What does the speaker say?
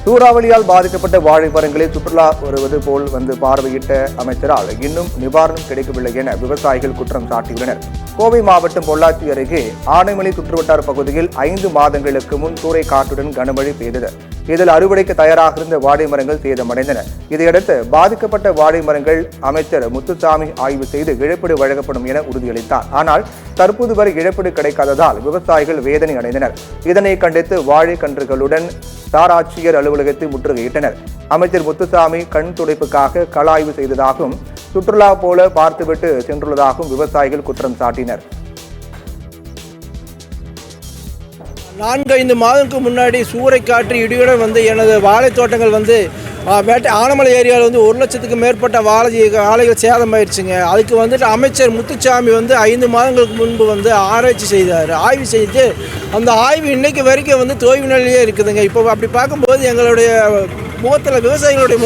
சூறாவளியால் பாதிக்கப்பட்ட வாழை மரங்களை சுற்றுலா வருவது போல் பார்வையிட்ட அமைச்சரால் இன்னும் நிவாரணம் கிடைக்கவில்லை என விவசாயிகள் குற்றம் சாட்டியுள்ளனர். கோவை மாவட்டம் பொள்ளாச்சி அருகே ஆனைமலை சுற்றுவட்டார பகுதியில் 5 மாதங்களுக்கு முன் சூறை காற்றுடன் கனமழை பெய்தது. இதில் அறுவடைக்கு தயாராக இருந்த வாழை மரங்கள் சேதமடைந்தன. இதையடுத்து பாதிக்கப்பட்ட வாழை மரங்கள் அமைச்சர் முத்துசாமி ஆய்வு செய்து இழப்பீடு வழங்கப்படும் என உறுதியளித்தார். ஆனால் தற்போது வரை இழப்பீடு கிடைக்காததால் விவசாயிகள் வேதனை அடைந்தனர். இதனை கண்டித்து வாழை கன்றுகளுடன் சார் ஆட்சியர் அலுவலகத்தை முற்றுகையிட்டனர். அமைச்சர் முத்துசாமி கண் துடைப்புக்காக கள ஆய்வு செய்ததாகவும் சுற்றுலா போல பார்த்துவிட்டு சென்றுள்ளதாகவும் விவசாயிகள் குற்றம் சாட்டினர். 4-5 மாதங்களுக்கு முன்னாடி சூறைக்காற்று இடியுடன் எனது வாழை தோட்டங்கள் ஆனமலை ஏரியாவில் 1 லட்சத்துக்கு மேற்பட்ட வாழைகள் சேதமாயிடுச்சுங்க. அதுக்கு அமைச்சர் முத்துசாமி 5 மாதங்களுக்கு முன்பு ஆராய்ச்சி செய்தார். ஆய்வு செய்து அந்த ஆய்வு இன்னைக்கு வரைக்கும் தோய்வு நிலையே இருக்குதுங்க. இப்போ அப்படி பார்க்கும்போது எங்களுடைய முகத்தில் விவசாயிகளுடைய